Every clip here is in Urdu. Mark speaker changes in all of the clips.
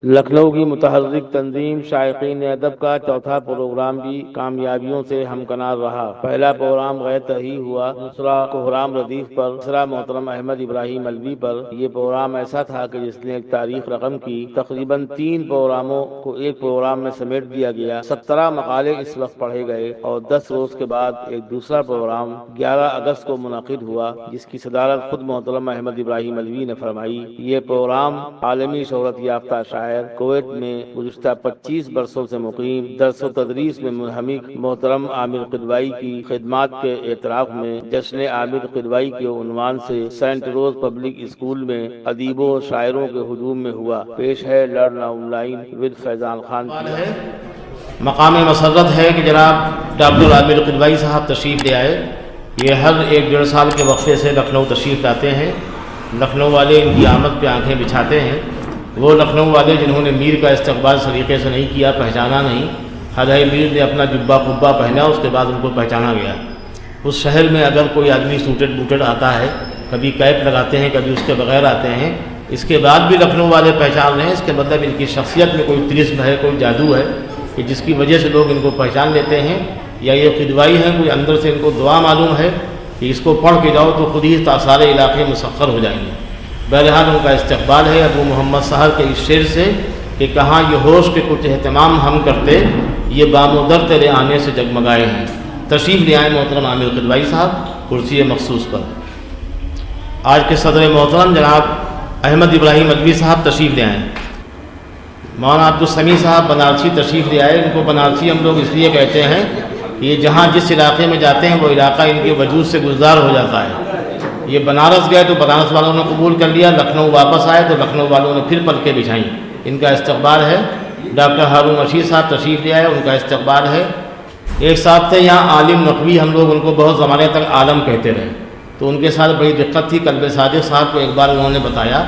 Speaker 1: لکھنؤ کی متحرک تنظیم شائقین ادب کا چوتھا پروگرام بھی کامیابیوں سے ہمکنار رہا۔ پہلا پروگرام غیر ترجیح ہوا، دوسرا کوہرام ردیف پر، تیسرا محترم احمد ابراہیم ملوی پر۔ یہ پروگرام ایسا تھا کہ جس نے ایک تاریخ رقم کی۔ تقریباً 3 پروگراموں کو ایک پروگرام میں سمیٹ دیا گیا۔ 17 مقالے اس وقت پڑھے گئے اور 10 روز کے بعد ایک دوسرا پروگرام 11 اگست کو منعقد ہوا، جس کی صدارت خود محترم احمد ابراہیم ملوی نے فرمائی۔ یہ پروگرام عالمی شہرت یافتہ شاعر کویت میں گزشتہ 25 برسوں سے مقیم، درس و تدریس میں منہمک محترم عامر قدوائی کی خدمات کے اعتراف میں جشن عامر قدوائی کے عنوان سے سینٹ روز پبلک اسکول میں ادیبوں و شاعروں کے ہجوم میں ہوا۔ پیش ہے لرن آن لائن ود فیضان خان۔
Speaker 2: مقام مسرت ہے کہ جناب ڈاکٹر عامر قدوائی صاحب تشریف لے آئے۔ یہ ہر 1-1.5 سال کے وقفے سے لکھنؤ تشریف لاتے ہیں۔ لکھنؤ والے ان کی آمد پہ آنکھیں بچھاتے ہیں۔ وہ لکھنؤ والے جنہوں نے میر کا استقبال سلیقے سے نہیں کیا، پہچانا نہیں، حضرت میر نے اپنا جبہ قبہ پہنا، اس کے بعد ان کو پہچانا گیا۔ اس شہر میں اگر کوئی آدمی سوٹڈ بوٹڈ آتا ہے، کبھی کیپ لگاتے ہیں، کبھی اس کے بغیر آتے ہیں، اس کے بعد بھی لکھنؤ والے پہچان رہے ہیں، اس کے مطلب ان کی شخصیت میں کوئی طلسم ہے، کوئی جادو ہے کہ جس کی وجہ سے لوگ ان کو پہچان لیتے ہیں، یا یہ قدوائی ہیں، کوئی اندر سے ان کو دعا معلوم ہے کہ اس کو پڑھ کے جاؤ تو خود ہی سارے علاقے مسخر ہو جائیں گے۔ بہرحال ان کا استقبال ہے ابو محمد صاحب کے اس شعر سے کہ کہاں یہ ہوش کے کچھ اہتمام ہم کرتے، یہ بام و در تیرے آنے سے جگمگائے ہیں۔ تشریف لے آئے محترم عامر قدوائی صاحب کرسی مخصوص پر۔ آج کے صدر محترم جناب احمد ابراہیم ملوی صاحب تشریف لے آئے۔ مولانا عبدالسمیع صاحب بنارسی تشریف لے آئے۔ ان کو بنارسی ہم لوگ اس لیے کہتے ہیں کہ یہ جہاں جس علاقے میں جاتے ہیں وہ علاقہ ان کے وجود سے گلزار ہو جاتا ہے۔ یہ بنارس گئے تو بنارس والوں نے قبول کر لیا، لکھنؤ واپس آئے تو لکھنؤ والوں نے پھر پلکیں بچھائیں۔ ان کا استقبال ہے۔ ڈاکٹر ہارون رشید صاحب تشریف لے آئے، ان کا استقبال ہے۔ ایک صاحب تھے یہاں عالم نقوی، ہم لوگ ان کو بہت زمانے تک عالم کہتے رہے، تو ان کے ساتھ بڑی دقت تھی۔ قلب صادق صاحب کو ایک بار انہوں نے بتایا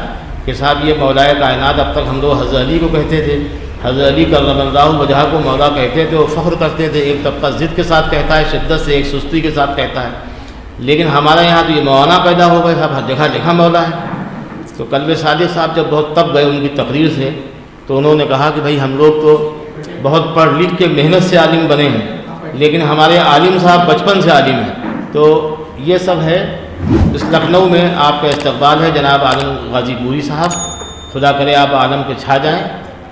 Speaker 2: کہ صاحب یہ مولائے کائنات اب تک ہم لوگ حضرت علی کو کہتے تھے، حضرت علی کرم اللہ وجہہ کو مولا کہتے تھے اور فخر کرتے تھے۔ ایک طبقہ ضد کے ساتھ کہتا ہے شدت سے، ایک سستی کے ساتھ کہتا ہے، لیکن ہمارے یہاں تو یہ مولانا پیدا ہو گئے، صاحب ہر جگہ جگہ مولا ہے۔ تو قلب صادق صاحب جب بہت تب گئے ان کی تقریر سے، تو انہوں نے کہا کہ بھائی ہم لوگ تو بہت پڑھ لکھ کے محنت سے عالم بنے ہیں، لیکن ہمارے عالم صاحب بچپن سے عالم ہیں۔ تو یہ سب ہے۔ اس لکھنؤ میں آپ کا استقبال ہے جناب عالم غازی پوری صاحب، خدا کرے آپ عالم کے چھا جائیں۔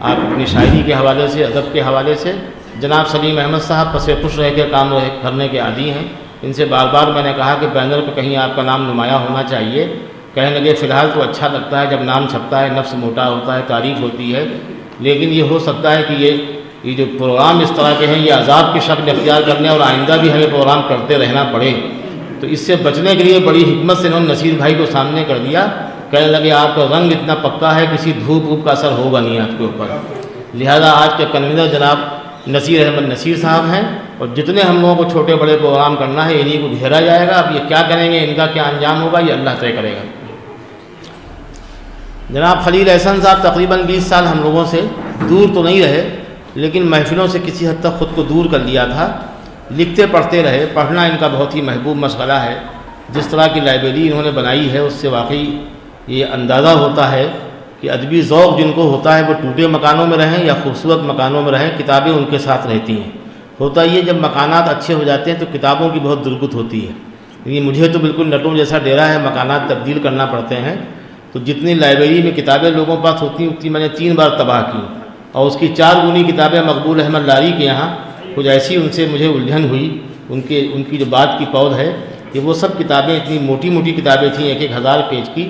Speaker 2: آپ اپنی شاعری کے حوالے سے، ادب کے حوالے سے جناب سلیم احمد صاحب پس خوش رہ کے کام کرنے کے عادی ہیں۔ ان سے بار بار میں نے کہا کہ بینر پہ کہیں آپ کا نام نمایاں ہونا چاہیے۔ کہنے لگے فی الحال تو اچھا لگتا ہے جب نام چھپتا ہے، نفس موٹا ہوتا ہے، تعریف ہوتی ہے، لیکن یہ ہو سکتا ہے کہ یہ جو پروگرام اس طرح کے ہیں یہ عذاب کی شکل اختیار کرنے اور آئندہ بھی ہمیں پروگرام کرتے رہنا پڑے، تو اس سے بچنے کے لیے بڑی حکمت سے انہوں نے نصیر بھائی کو سامنے کر دیا۔ کہنے لگے آپ کا رنگ اتنا پکا ہے کسی دھوپ ووپ کا اثر ہوگا نہیں آپ کے اوپر، لہذا آج کے کنوینر جناب نصیر احمد نصیر صاحب ہیں، اور جتنے ہم لوگوں کو چھوٹے بڑے پروگرام کرنا ہے انہیں کو گھیرا جائے گا۔ اب یہ کیا کریں گے، ان کا کیا انجام ہوگا، یہ اللہ طے کرے گا۔ جناب خلیل احسن صاحب تقریباً 20 سال ہم لوگوں سے دور تو نہیں رہے، لیکن محفلوں سے کسی حد تک خود کو دور کر لیا تھا۔ لکھتے پڑھتے رہے، پڑھنا ان کا بہت ہی محبوب مشغلہ ہے۔ جس طرح کی لائبریری انہوں نے بنائی ہے اس سے واقعی یہ اندازہ ہوتا ہے کہ ادبی ذوق جن کو ہوتا ہے وہ ٹوٹے مکانوں میں رہیں یا خوبصورت مکانوں میں رہیں، کتابیں ان کے ساتھ رہتی ہیں۔ ہوتا یہ جب مکانات اچھے ہو جاتے ہیں تو کتابوں کی بہت ضرورت ہوتی ہے۔ یہ مجھے تو بالکل نٹوں جیسا ڈیرا ہے، مکانات تبدیل کرنا پڑتے ہیں، تو جتنی لائبریری میں کتابیں لوگوں کے پاس ہوتی ہیں اتنی میں نے 3 بار تباہ کی، اور اس کی 4 گنی کتابیں مقبول احمد لاری کے یہاں کچھ ایسی ان سے مجھے الجھن ہوئی۔ ان کی جو بات کی پود ہے کہ وہ سب کتابیں اتنی موٹی موٹی کتابیں تھیں 1,000 پیج کی،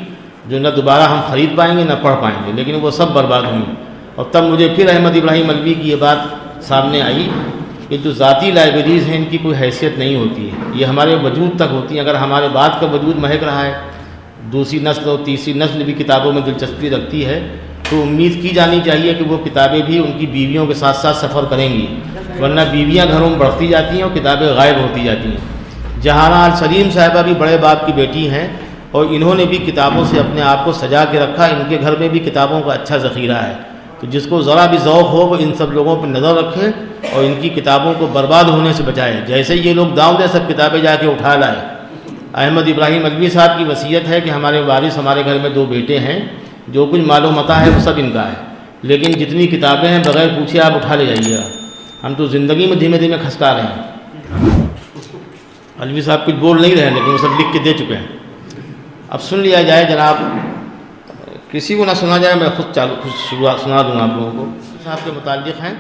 Speaker 2: جو نہ دوبارہ ہم خرید پائیں گے نہ پڑھ پائیں گے، لیکن وہ سب برباد ہوئیں۔ اور تب مجھے پھر احمد ابراہیم ملوی کی یہ بات سامنے آئی کہ جو ذاتی لائبریریز ہیں ان کی کوئی حیثیت نہیں ہوتی ہے، یہ ہمارے وجود تک ہوتی ہیں۔ اگر ہمارے بعد کا وجود مہک رہا ہے، دوسری نسل اور تیسری نسل بھی کتابوں میں دلچسپی رکھتی ہے، تو امید کی جانی چاہیے کہ وہ کتابیں بھی ان کی بیویوں کے ساتھ ساتھ سفر کریں گی، ورنہ بیویاں گھروں میں بڑھتی جاتی ہیں اور کتابیں غائب ہوتی جاتی ہیں۔ جہانہ آل سلیم صاحبہ بھی بڑے باپ کی بیٹی ہیں، اور انہوں نے بھی کتابوں سے اپنے آپ کو سجا کے رکھا۔ ان کے گھر میں بھی کتابوں کا اچھا ذخیرہ ہے، تو جس کو ذرا بھی ذوق ہو وہ ان سب لوگوں پر نظر رکھے اور ان کی کتابوں کو برباد ہونے سے بچائے۔ جیسے یہ لوگ داؤں دے سب کتابیں جا کے اٹھا لائے۔ احمد ابراہیم ملوی صاحب کی وصیت ہے کہ ہمارے وارث، ہمارے گھر میں 2 بیٹے ہیں، جو کچھ مال و متاع ہے وہ سب ان کا ہے، لیکن جتنی کتابیں ہیں بغیر پوچھے آپ اٹھا لے جائیے گا. ہم تو زندگی میں دھیمے دھیمے کھسکا رہے ہیں. الوی صاحب کچھ بول نہیں رہے ہیں لیکن وہ سب لکھ کے دے چکے ہیں. اب سن لیا جائے جناب، کسی کو نہ سنا جائے، میں خود شروعات سنا دوں گا آپ لوگوں کو. صاحب کے متعلق ہیں: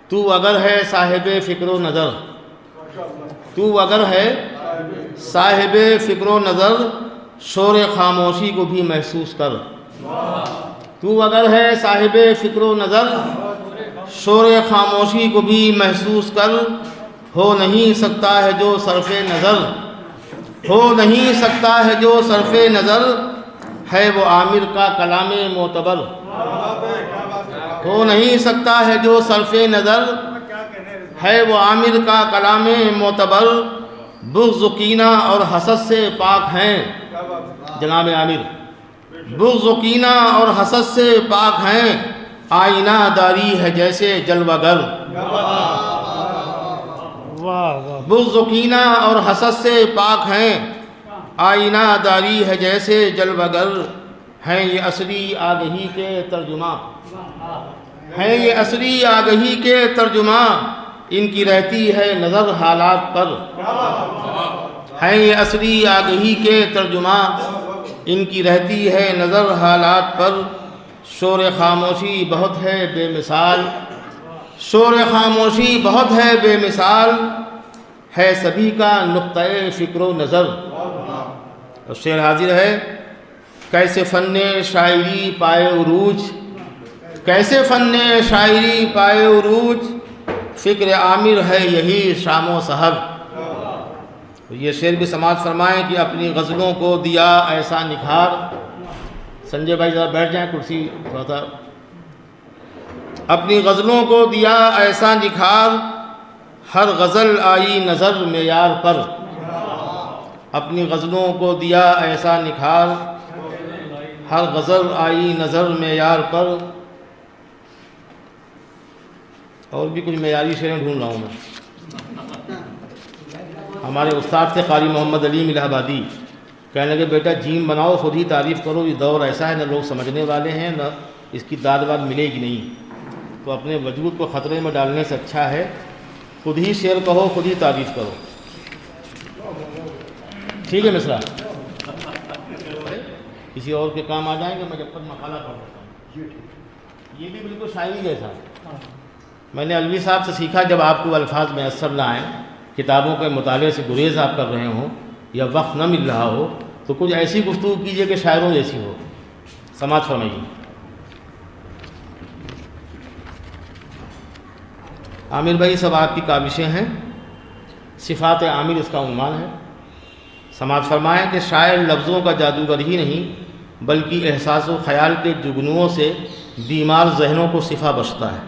Speaker 2: تو اگر ہے صاحب فکر و نظر، تو اگر ہے صاحب فکر و نظر، شور خاموشی کو بھی محسوس کر. تو اگر ہے صاحب فکر و نظر، شور خاموشی کو بھی محسوس کر. ہو نہیں سکتا ہے جو صرف نظر، ہو نہیں سکتا ہے جو صرف نظر، ہے وہ عامر کا کلام معتبر. ہو نہیں سکتا ہے جو صرف نظر، ہے وہ عامر کا کلام معتبر. بغض و کینہ اور حسد سے پاک ہیں جناب عامر، بغض و کینہ اور حسد سے پاک ہیں. آئینہ داری ہے جیسے جلوہ گر. بغض و کینہ اور حسد سے پاک ہیں، آئینہ داری ہے جیسے جلوہ گر. ہیں یہ عصری آگہی کے ترجمہ، ہیں یہ عصری آگہی کے ترجمہ. ان کی رہتی ہے نظر حالات پر، ہیں یہ عصری آگہی کے ترجمہ. ان کی رہتی ہے نظر حالات پر. شور خاموشی بہت ہے بے مثال، شور خاموشی بہت ہے بے مثال، ہے سبھی کا نقطۂ فکر و نظر. اور شعر حاضر ہے: کیسے فن شاعری پائے عروج، کیسے فن شاعری پائے عروج، فکر عامر ہے یہی شام و سحر. یہ شعر بھی سماعت فرمائیں کہ اپنی غزلوں کو دیا ایسا نکھار. سنجے بھائی ذرا بیٹھ جائیں کرسی تھوڑا سا. اپنی غزلوں کو دیا ایسا نکھار، ہر غزل آئی نظر معیار پر. اپنی غزلوں کو دیا ایسا نکھار، ہر غزل آئی نظر معیار پر. اور بھی کچھ معیاری شعریں ڈھونڈ رہا ہوں میں. ہمارے استاد تھے قاری محمد علیم الہ آبادی، کہنے لگے بیٹا جیم بناؤ، خود ہی تعریف کرو. یہ دور ایسا ہے نہ لوگ سمجھنے والے ہیں نہ اس کی داد واد ملے گی نہیں. تو اپنے وجود کو خطرے میں ڈالنے سے اچھا ہے خود ہی شعر کہو، خود ہی تعریف کرو. ٹھیک ہے مصرا؟ کسی اور کے کام آ جائیں گے، میں جب تک مقالہ پڑھ لیتا ہوں. یہ بھی بالکل شاعری جیسا. میں نے الوی صاحب سے سیکھا، جب آپ کو الفاظ میسر نہ آئیں، کتابوں کے مطالعے سے گریز آپ کر رہے ہوں یا وقت نہ مل رہا ہو، تو کچھ ایسی گفتگو کیجئے کہ شاعروں جیسی ہو. سماعت فرمائیے. عامر بھائی سب آپ کی کاوشیں ہیں. صفات عامر اس کا عنوان ہے. سماعت فرمائیں کہ شاعر لفظوں کا جادوگر ہی نہیں بلکہ احساس و خیال کے جگنوؤں سے بیمار ذہنوں کو شفا بخشتا ہے،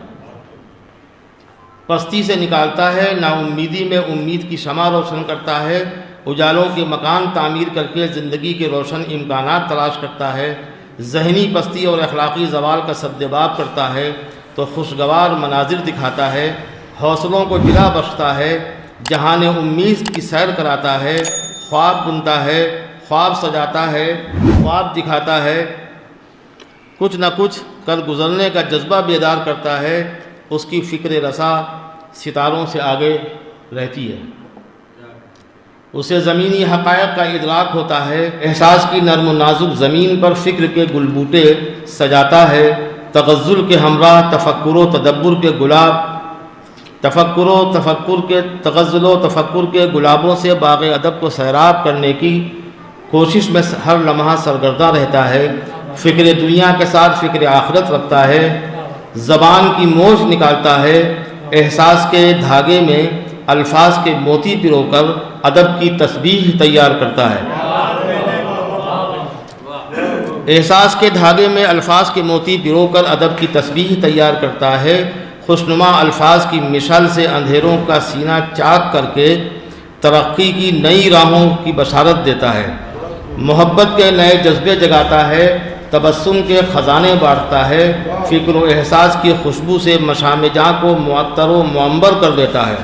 Speaker 2: پستی سے نکالتا ہے، نا امیدی میں امید کی شمع روشن کرتا ہے، اجالوں کے مکان تعمیر کر کے زندگی کے روشن امکانات تلاش کرتا ہے، ذہنی پستی اور اخلاقی زوال کا سدباب کرتا ہے تو خوشگوار مناظر دکھاتا ہے، حوصلوں کو جلا بخشتا ہے، جہان امید کی سیر کراتا ہے، خواب بنتا ہے، خواب سجاتا ہے، خواب دکھاتا ہے، کچھ نہ کچھ کر گزرنے کا جذبہ بیدار کرتا ہے. اس کی فکر رسا ستاروں سے آگے رہتی ہے، اسے زمینی حقائق کا ادراک ہوتا ہے، احساس کی نرم و نازک زمین پر فکر کے گل بوٹے سجاتا ہے، تغزل کے ہمراہ تفکر و تدبر کے گلاب، تغزل و تفکر کے گلابوں سے باغ ادب کو سیراب کرنے کی کوشش میں ہر لمحہ سرگرداں رہتا ہے، فکر دنیا کے ساتھ فکر آخرت رکھتا ہے، زبان کی موج نکالتا ہے، احساس کے دھاگے میں الفاظ کے موتی پرو کر ادب کی تسبیح تیار کرتا ہے. احساس کے دھاگے میں الفاظ کے موتی پرو کر ادب کی تسبیح تیار کرتا ہے، خوشنما الفاظ کی مشعل سے اندھیروں کا سینہ چاک کر کے ترقی کی نئی راہوں کی بشارت دیتا ہے، محبت کے نئے جذبے جگاتا ہے، تبسم کے خزانے بانٹتا ہے، فکر و احساس کی خوشبو سے مشام جاں کو معطر و معمبر کر دیتا ہے.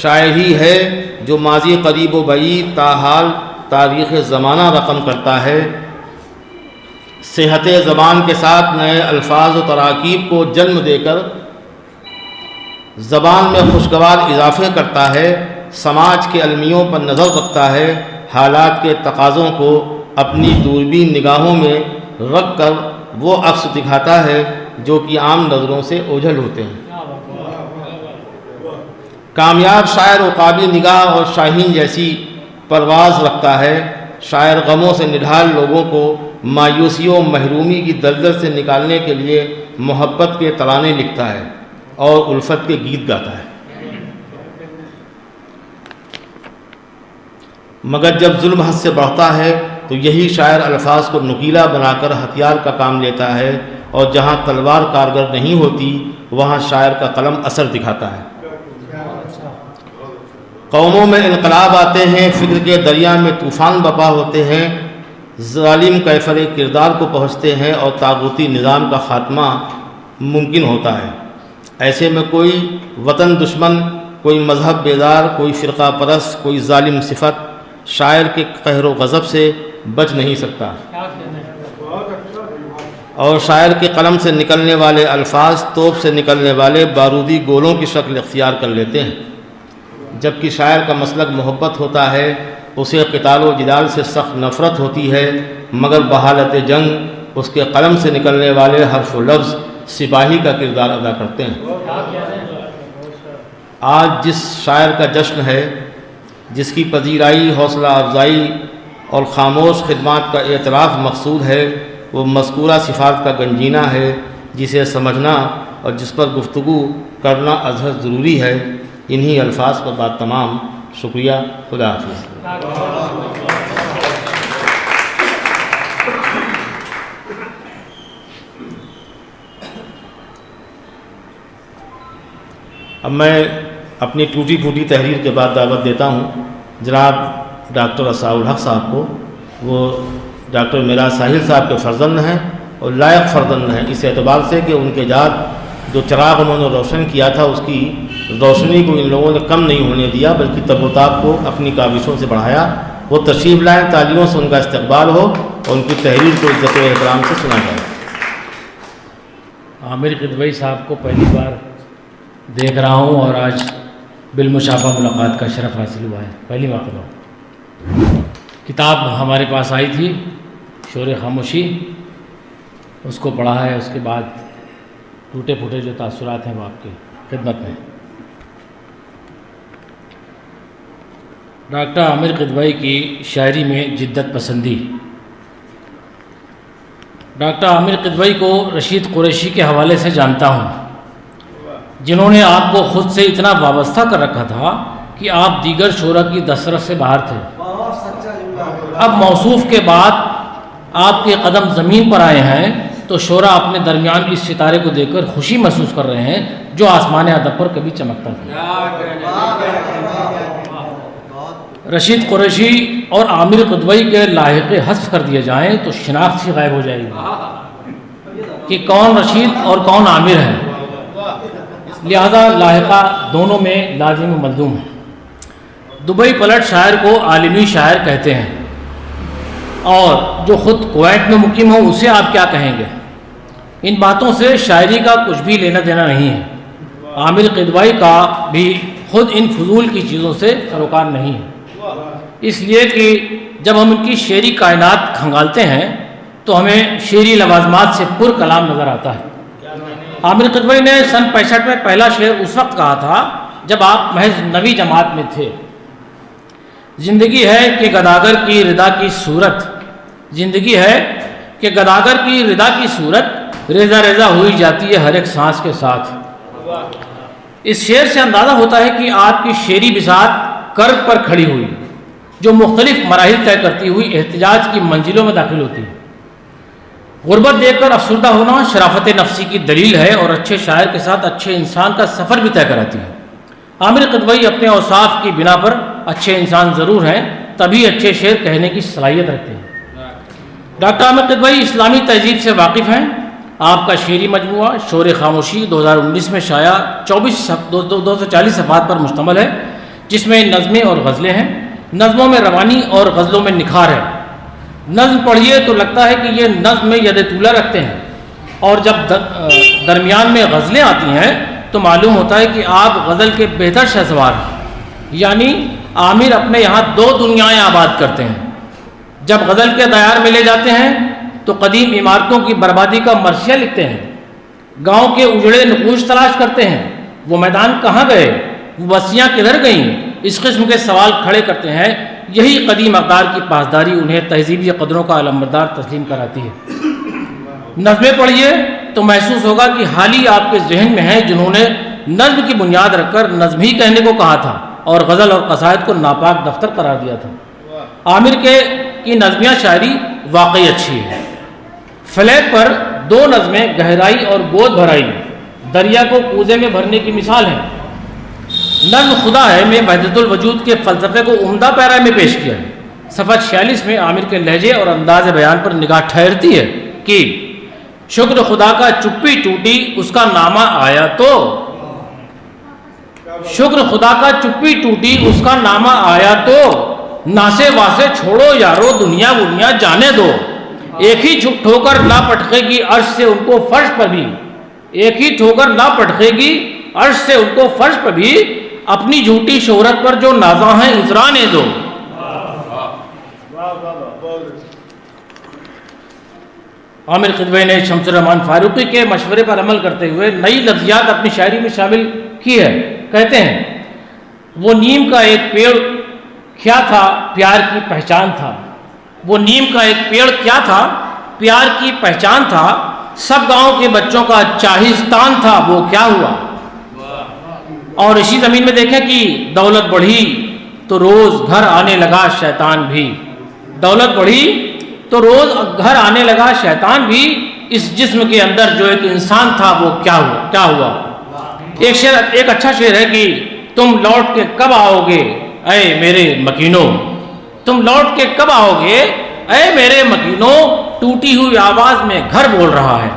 Speaker 2: شاعر ہی ہے جو ماضی قریب و بعید تاحال تاریخ زمانہ رقم کرتا ہے، صحت زبان کے ساتھ نئے الفاظ و تراکیب کو جنم دے کر زبان میں خوشگوار اضافے کرتا ہے، سماج کے المیوں پر نظر رکھتا ہے، حالات کے تقاضوں کو اپنی دوربین نگاہوں میں رکھ کر وہ عکس دکھاتا ہے جو کہ عام نظروں سے اوجھل ہوتے ہیں۔ کامیاب شاعر عقابی نگاہ اور شاہین جیسی پرواز رکھتا ہے۔ شاعر غموں سے نڈھال لوگوں کو مایوسیوں و محرومی کی دلدل سے نکالنے کے لیے محبت کے ترانے لکھتا ہے اور الفت کے گیت گاتا ہے۔ مگر جب ظلم حد سے بڑھتا ہے تو یہی شاعر الفاظ کو نکیلا بنا کر ہتھیار کا کام لیتا ہے، اور جہاں تلوار کارگر نہیں ہوتی وہاں شاعر کا قلم اثر دکھاتا ہے۔ قوموں میں انقلاب آتے ہیں، فکر کے دریا میں طوفان بپا ہوتے ہیں، ظالم کیفر کردار کو پہنچتے ہیں اور طاغوتی نظام کا خاتمہ ممکن ہوتا ہے۔ ایسے میں کوئی وطن دشمن، کوئی مذہب بیدار، کوئی فرقہ پرست، کوئی ظالم صفت شاعر کے قہر و غضب سے بچ نہیں سکتا، اور شاعر کے قلم سے نکلنے والے الفاظ توپ سے نکلنے والے بارودی گولوں کی شکل اختیار کر لیتے ہیں۔ جبکہ شاعر کا مسلک محبت ہوتا ہے، اسے قتال و جدال سے سخت نفرت ہوتی ہے، مگر بحالت جنگ اس کے قلم سے نکلنے والے حرف و لفظ سپاہی کا کردار ادا کرتے ہیں۔ آج جس شاعر کا جشن ہے، جس کی پذیرائی، حوصلہ افزائی اور خاموش خدمات کا اعتراف مقصود ہے، وہ مذکورہ صفات کا گنجینہ ہے جسے سمجھنا اور جس پر گفتگو کرنا ازحد ضروری ہے۔ انہی الفاظ پر بات تمام۔ شکریہ، خدا حافظ۔ اب میں اپنی ٹوٹی پھوٹی تحریر کے بعد دعوت دیتا ہوں جناب ڈاکٹر عصاء الحق صاحب کو۔ وہ ڈاکٹر میراج ساحل صاحب کے فرزند ہیں اور لائق فرزند ہیں، اس اعتبار سے کہ ان کے جات جو چراغ انہوں نے روشن کیا تھا اس کی روشنی کو ان لوگوں نے کم نہیں ہونے دیا، بلکہ تب و تاب کو اپنی کاوشوں سے بڑھایا۔ وہ تشریف لائیں، تالیوں سے ان کا استقبال ہو اور ان کی تحریر کو عزت و احترام سے سنا جائے۔
Speaker 3: عامر قدوئی صاحب کو پہلی بار دیکھ رہا ہوں اور آج بالمشافہ ملاقات کا شرف حاصل ہوا ہے، پہلی مرتبہ۔ کتاب ہمارے پاس آئی تھی، شور خاموشی، اس کو پڑھا ہے، اس کے بعد ٹوٹے پھوٹے جو تاثرات ہیں وہ آپ کی خدمت میں۔ ڈاکٹر عامر قدوئی کی شاعری میں جدت پسندی۔ ڈاکٹر عامر قدوئی کو رشید قریشی کے حوالے سے جانتا ہوں، جنہوں نے آپ کو خود سے اتنا وابستہ کر رکھا تھا کہ آپ دیگر شعراء کی دسترس سے باہر تھے۔ اب موصوف کے بعد آپ کے قدم زمین پر آئے ہیں تو شعراء اپنے درمیان اس ستارے کو دیکھ کر خوشی محسوس کر رہے ہیں جو آسمان ادب پر کبھی چمکتا تھا۔ رشید قریشی اور عامر قدوئی کے لاحقے حذف کر دیے جائیں تو شناخت سی غائب ہو جائے گی کہ کون رشید اور کون عامر ہے، لہذا لاحقہ دونوں میں لازم و ملزوم ہے۔ دبئی پلٹ شاعر کو عالمی شاعر کہتے ہیں، اور جو خود کویت میں مقیم ہو اسے آپ کیا کہیں گے؟ ان باتوں سے شاعری کا کچھ بھی لینا دینا نہیں ہے۔ عامر قدوئی کا بھی خود ان فضول کی چیزوں سے سروکار نہیں ہے، اس لیے کہ جب ہم ان کی شعری کائنات کھنگالتے ہیں تو ہمیں شعری لوازمات سے پر کلام نظر آتا ہے۔ عامر قدوئی نے سن 65 میں پہلا شعر اس وقت کہا تھا جب آپ محض 9ویں جماعت میں تھے۔ زندگی ہے کہ گداگر کی ردا کی صورت، زندگی ہے کہ گداگر کی ردا کی صورت ریزہ ریزہ ہوئی جاتی ہے ہر ایک سانس کے ساتھ۔ اس شعر سے اندازہ ہوتا ہے کہ آپ کی شعری بساط کرب پر کھڑی ہوئی جو مختلف مراحل طے کرتی ہوئی احتجاج کی منزلوں میں داخل ہوتی ہے۔ غربت دیکھ کر افسردہ ہونا شرافت نفسی کی دلیل ہے اور اچھے شاعر کے ساتھ اچھے انسان کا سفر بھی طے کراتی ہے۔ عامر قدوئی اپنے اوصاف کی بنا پر اچھے انسان ضرور ہیں، تبھی اچھے شعر کہنے کی صلاحیت رکھتے ہیں۔ ڈاکٹر عامر قدوئی اسلامی تہذیب سے واقف ہیں۔ آپ کا شعری مجموعہ شور خاموشی 2019 میں شائع 240 صفحات پر مشتمل ہے، جس میں نظمیں اور غزلیں ہیں۔ نظموں میں روانی اور غزلوں میں نکھار ہے۔ نظم پڑھیے تو لگتا ہے کہ یہ نظم میں ید طولہ رکھتے ہیں، اور جب درمیان میں غزلیں آتی ہیں تو معلوم ہوتا ہے کہ آپ غزل کے بہتر شہسوار ہیں۔ یعنی عامر اپنے یہاں دو دنیایں آباد کرتے ہیں۔ جب غزل کے دیار میں لے جاتے ہیں تو قدیم عمارتوں کی بربادی کا مرثیہ لکھتے ہیں، گاؤں کے اجڑے نقوش تلاش کرتے ہیں، وہ میدان کہاں گئے، وہ بستیاں کدھر گئیں، اس قسم کے سوال کھڑے کرتے ہیں۔ یہی قدیم اقدار کی پاسداری انہیں تہذیبی قدروں کا علمبردار تسلیم کراتی ہے۔ نظمیں پڑھیے تو محسوس ہوگا کہ حال ہی آپ کے ذہن میں ہیں جنہوں نے نظم کی بنیاد رکھ کر نظم ہی کہنے کو کہا تھا اور غزل اور قصائد کو ناپاک دفتر قرار دیا تھا۔ عامر کی نظمیہ شاعری واقعی اچھی ہے۔ فلیٹ پر دو نظمیں گہرائی اور گود بھرائی دریا کو کوزے میں بھرنے کی مثال ہیں۔ نظم خدا ہے میں وحدت الوجود کے فلسفے کو عمدہ پیرا میں پیش کیا ہے۔ صفحہ 46 میں عامر کے لہجے اور انداز بیان پر نگاہ ٹھہرتی ہے کہ شکر خدا کا چپی ٹوٹی اس کا نامہ آیا تو، شکر خدا کا چپی ٹوٹی اس کا نامہ آیا تو، ناسے واسے چھوڑو یارو دنیا بنیا جانے دو، ایک ہی ٹھوکر لا پٹکے گی عرش سے ان کو فرش پر بھی، ایک ہی ٹھوکر لا پٹکے گی عرش سے ان کو فرش پر بھی، اپنی جھوٹی شہرت پر جو نازاں ہیں اترانے دو۔ عامر قدوئی نے شمس الرحمن فاروقی کے مشورے پر عمل کرتے ہوئے نئی لفظیات اپنی شاعری میں شامل کی ہے۔ کہتے ہیں وہ نیم کا ایک پیڑ کیا تھا پیار کی پہچان تھا، وہ نیم کا ایک پیڑ کیا تھا پیار کی پہچان تھا، سب گاؤں کے بچوں کا چاہستان تھا وہ کیا ہوا۔ اور اسی زمین میں دیکھیں کہ دولت بڑھی تو روز گھر آنے لگا شیطان بھی، دولت بڑھی تو روز گھر آنے لگا شیطان بھی، اس جسم کے اندر جو ایک انسان تھا وہ کیا ہوا۔ ایک اچھا شعر ہے کہ تم لوٹ کے کب آؤ گے اے میرے مکینوں، تم لوٹ کے کب آؤ گے اے میرے مکینوں، ٹوٹی ہوئی آواز میں گھر بول رہا ہے۔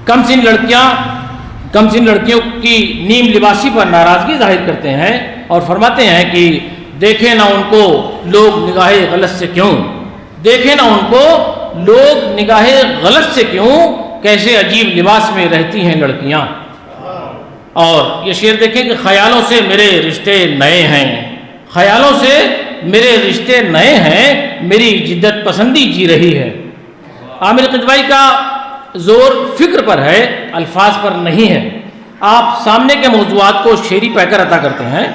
Speaker 3: کم سن لڑکیوں کی نیم لباسی پر ناراضگی ظاہر کرتے ہیں اور فرماتے ہیں کہ دیکھیں نہ ان کو لوگ نگاہ غلط سے کیوں، دیکھیں نہ ان کو لوگ نگاہ غلط سے کیوں، کیسے عجیب لباس میں رہتی ہیں لڑکیاں۔ اور یہ شعر دیکھیں کہ خیالوں سے میرے رشتے نئے ہیں، خیالوں سے میرے رشتے نئے ہیں، میری جدت پسندی جی رہی ہے۔ عامر قدوئی کا زور فکر پر ہے، الفاظ پر نہیں ہے۔ آپ سامنے کے موضوعات کو شعری پہ کر عطا کرتے ہیں،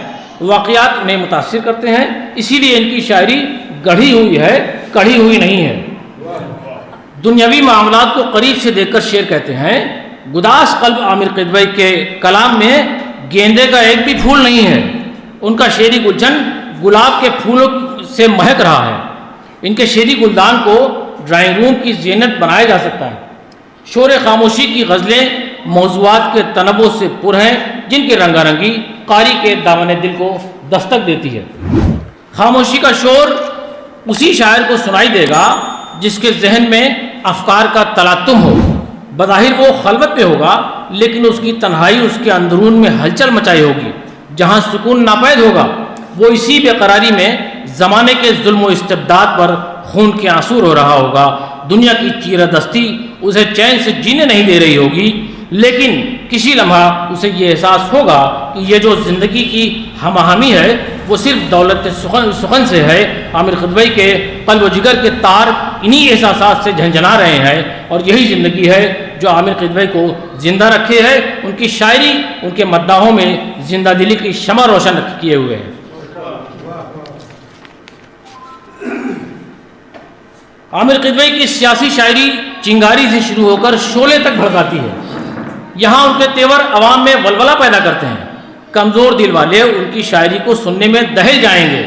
Speaker 3: واقعات انہیں متاثر کرتے ہیں، اسی لیے ان کی شاعری گڑھی ہوئی ہے، کڑھی ہوئی نہیں ہے۔ دنیاوی معاملات کو قریب سے دیکھ کر شعر کہتے ہیں گداس قلب عامر قدوئی کے کلام میں گیندے کا ایک بھی پھول نہیں ہے، ان کا شعری گلشن گلاب کے پھولوں سے مہک رہا ہے۔ ان کے شعری گلدان کو ڈرائنگ روم کی زینت بنایا جا سکتا ہے۔ شور خاموشی کی غزلیں موضوعات کے تنوع سے پر ہیں، جن کی رنگا رنگی قاری کے دامن دل کو دستک دیتی ہے۔ خاموشی کا شور اسی شاعر کو سنائی دے گا جس کے ذہن میں افکار کا تلاطم ہو۔ بظاہر وہ خلوت میں ہوگا لیکن اس کی تنہائی اس کے اندرون میں ہلچل مچائی ہوگی۔ جہاں سکون ناپید ہوگا وہ اسی بے قراری میں زمانے کے ظلم و استبداد پر خون کے آنسو رو رہا ہوگا۔ دنیا کی چیرہ دستی اسے چین سے جینے نہیں دے رہی ہوگی، لیکن کسی لمحہ اسے یہ احساس ہوگا کہ یہ جو زندگی کی ہم آہنگی ہے وہ صرف دولت سخن سے ہے۔ عامر قدوئی کے قلب و جگر کے تار انہی احساسات سے جھنجھنا رہے ہیں، اور یہی زندگی ہے جو عامر قدوئی کو زندہ رکھے ہے۔ ان کی شاعری ان کے مداحوں میں زندہ دلی کی شمع روشن کیے ہوئے ہے۔ عامر قدوئی کی سیاسی شاعری چنگاری سے شروع ہو کر شعلے تک بھڑکاتی ہے۔ یہاں ان کے تیور عوام میں ولولہ پیدا کرتے ہیں۔ کمزور دل والے ان کی شاعری کو سننے میں دہل جائیں گے۔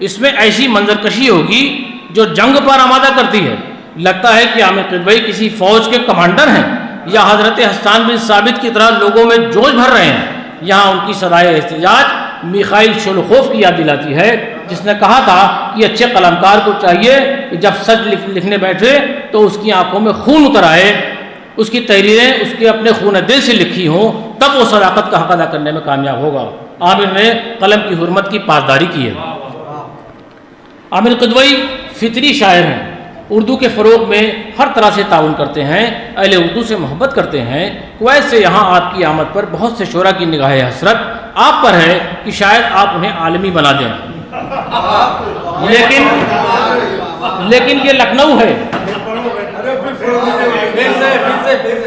Speaker 3: اس میں ایسی منظر کشی ہوگی جو جنگ پر آمادہ کرتی ہے۔ لگتا ہے کہ عامر قدوئی کسی فوج کے کمانڈر ہیں یا حضرت حسان بن ثابت کی طرح لوگوں میں جوش بھر رہے ہیں۔ یہاں ان کی صدائے احتجاج میخائیل شولوخوف کی یاد دلاتی ہے، جس نے کہا تھا کہ اچھے قلمکار کو چاہیے کہ جب سچ لکھنے بیٹھے تو اس کی آنکھوں میں خون اتر آئے، اس کی تحریریں اس کے اپنے خون دل سے لکھی ہوں، تب وہ صداقت کا حق ادا کرنے میں کامیاب ہوگا۔ عامر نے قلم کی حرمت کی پاسداری کی ہے۔ عامر قدوئی فطری شاعر ہیں، اردو کے فروغ میں ہر طرح سے تعاون کرتے ہیں، اہل اردو سے محبت کرتے ہیں۔ کویت سے یہاں آپ کی آمد پر بہت سے شعراء کی نگاہ حسرت آپ پر ہے کہ شاید آپ انہیں عالمی بنا دیں، لیکن یہ لکھنؤ ہے۔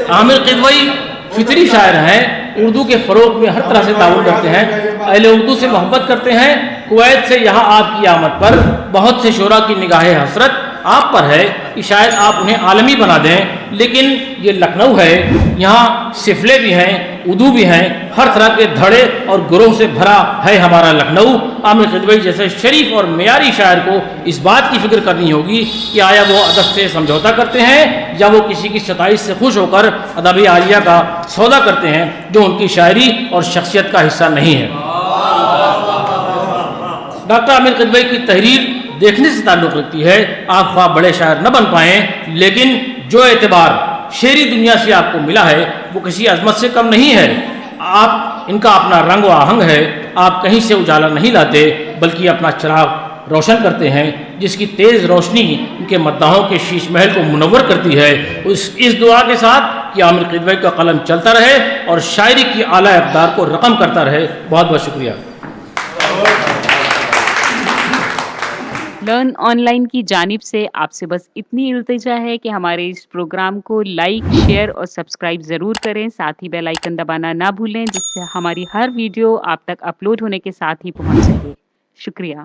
Speaker 3: عامر قدوئی فطری شاعر ہیں، اردو کے فروغ میں ہر طرح سے تعاون کرتے ہیں، اہل اردو سے محبت کرتے ہیں۔ کویت سے یہاں آپ کی آمد پر بہت سے شعراء کی نگاہ حسرت آپ پر ہے کہ شاید آپ انہیں عالمی بنا دیں، لیکن یہ لکھنؤ ہے، یہاں سفلے بھی ہیں، اردو بھی ہیں، ہر طرح کے دھڑے اور گروہ سے بھرا ہے ہمارا لکھنؤ۔ عامر قدوئی جیسے شریف اور معیاری شاعر کو اس بات کی فکر کرنی ہوگی کہ آیا وہ ادب سے سمجھوتا کرتے ہیں یا وہ کسی کی ستائش سے خوش ہو کر ادب عالیہ کا سودا کرتے ہیں جو ان کی شاعری اور شخصیت کا حصہ نہیں ہے۔ ڈاکٹر عامر قدوئی کی تحریر دیکھنے سے تعلق رکھتی ہے۔ آپ خواہ بڑے شاعر نہ بن پائیں، لیکن جو اعتبار شعری دنیا سے آپ کو ملا ہے وہ کسی عظمت سے کم نہیں ہے۔ آپ ان کا اپنا رنگ و آہنگ ہے، آپ کہیں سے اجالا نہیں لاتے بلکہ اپنا چراغ روشن کرتے ہیں، جس کی تیز روشنی ان کے مداحوں کے شیش محل کو منور کرتی ہے۔ اس دعا کے ساتھ کہ عامر قدوئی کا قلم چلتا رہے اور شاعری کی اعلیٰ اقدار کو رقم کرتا رہے۔ بہت بہت شکریہ۔
Speaker 4: لرن آن لائن کی جانب سے آپ سے بس اتنی التجا ہے کہ ہمارے اس پروگرام کو لائک، شیئر اور سبسکرائب ضرور کریں، ساتھ ہی بیل آئیکن دبانا نہ بھولیں جس سے ہماری ہر ویڈیو آپ تک اپلوڈ ہونے کے ساتھ ہی پہنچ سکے۔ شکریہ۔